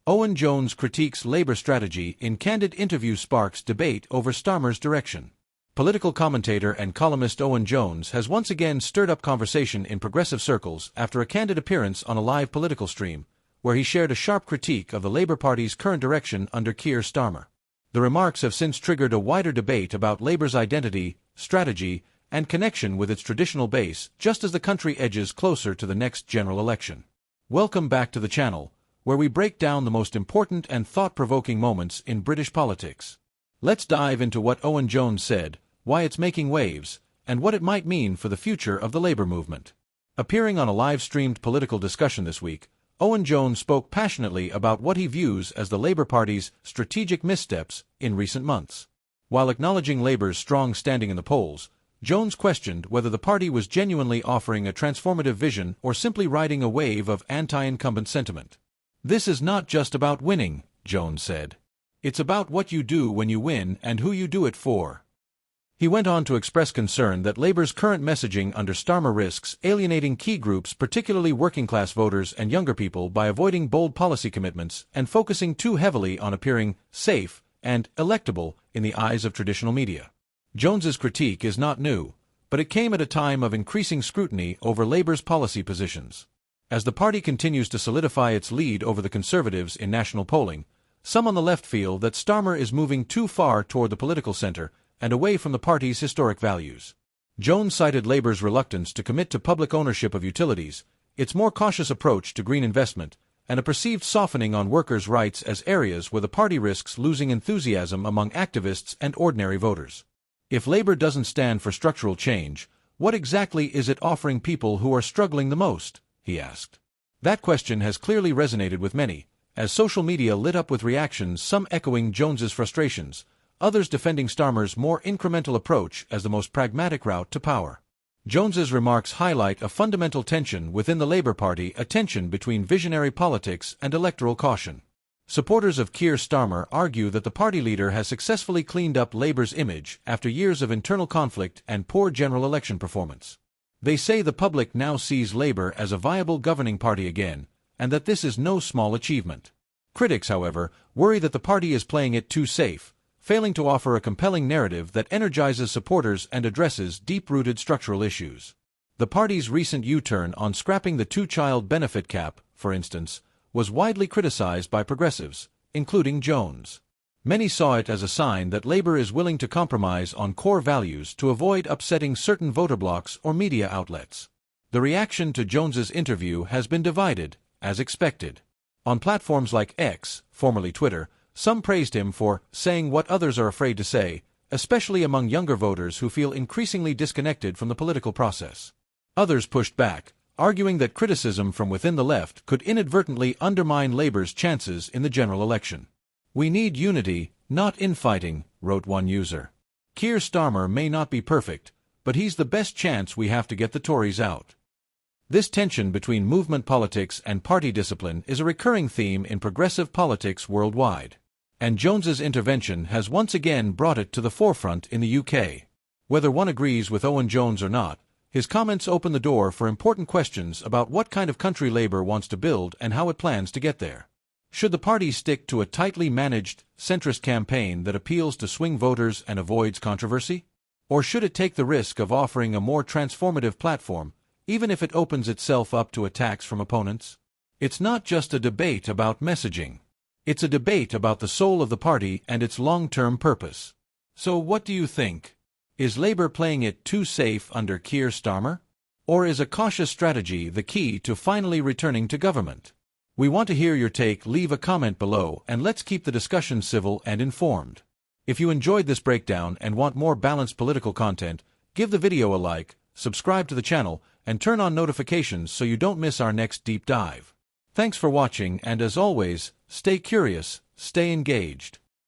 Owen Jones critiques Labour strategy in candid interview sparks debate over Starmer's direction. Political commentator and columnist Owen Jones has once again stirred up conversation in progressive circles after a candid appearance on a live political stream, where he shared a sharp critique of the Labour Party's current direction under Keir Starmer. The remarks have since triggered a wider debate about Labour's identity, strategy, and connection with its traditional base, just as the country edges closer to the next general election. Welcome back to the channel, where we break down the most important and thought-provoking moments in British politics. Let's dive into what Owen Jones said, why it's making waves, and what it might mean for the future of the Labour movement. Appearing on a live-streamed political discussion this week, Owen Jones spoke passionately about what he views as the Labour Party's strategic missteps in recent months. While acknowledging Labour's strong standing in the polls, Jones questioned whether the party was genuinely offering a transformative vision or simply riding a wave of anti-incumbent sentiment. "This is not just about winning," Jones said. "It's about what you do when you win and who you do it for." He went on to express concern that Labour's current messaging under Starmer risks alienating key groups, particularly working-class voters and younger people, by avoiding bold policy commitments and focusing too heavily on appearing safe and electable in the eyes of traditional media. Jones's critique is not new, but it came at a time of increasing scrutiny over Labour's policy positions. As the party continues to solidify its lead over the Conservatives in national polling, some on the left feel that Starmer is moving too far toward the political centre and away from the party's historic values. Jones cited Labour's reluctance to commit to public ownership of utilities, its more cautious approach to green investment, and a perceived softening on workers' rights as areas where the party risks losing enthusiasm among activists and ordinary voters. If Labour doesn't stand for structural change, what exactly is it offering people who are struggling the most? He asked. That question has clearly resonated with many, as social media lit up with reactions, some echoing Jones's frustrations, others defending Starmer's more incremental approach as the most pragmatic route to power. Jones's remarks highlight a fundamental tension within the Labour Party, a tension between visionary politics and electoral caution. Supporters of Keir Starmer argue that the party leader has successfully cleaned up Labour's image after years of internal conflict and poor general election performance. They say the public now sees Labour as a viable governing party again, and that this is no small achievement. Critics, however, worry that the party is playing it too safe, failing to offer a compelling narrative that energizes supporters and addresses deep-rooted structural issues. The party's recent U-turn on scrapping the two-child benefit cap, for instance, was widely criticized by progressives, including Jones. Many saw it as a sign that Labour is willing to compromise on core values to avoid upsetting certain voter blocs or media outlets. The reaction to Jones's interview has been divided, as expected. On platforms like X, formerly Twitter, some praised him for saying what others are afraid to say, especially among younger voters who feel increasingly disconnected from the political process. Others pushed back, arguing that criticism from within the left could inadvertently undermine Labour's chances in the general election. "We need unity, not infighting," wrote one user. "Keir Starmer may not be perfect, but he's the best chance we have to get the Tories out." This tension between movement politics and party discipline is a recurring theme in progressive politics worldwide. And Jones's intervention has once again brought it to the forefront in the UK. Whether one agrees with Owen Jones or not, his comments open the door for important questions about what kind of country Labour wants to build and how it plans to get there. Should the party stick to a tightly managed, centrist campaign that appeals to swing voters and avoids controversy? Or should it take the risk of offering a more transformative platform, even if it opens itself up to attacks from opponents? It's not just a debate about messaging. It's a debate about the soul of the party and its long-term purpose. So what do you think? Is Labour playing it too safe under Keir Starmer? Or is a cautious strategy the key to finally returning to government? We want to hear your take. Leave a comment below and let's keep the discussion civil and informed. If you enjoyed this breakdown and want more balanced political content, give the video a like, subscribe to the channel, and turn on notifications so you don't miss our next deep dive. Thanks for watching, and as always, stay curious, stay engaged.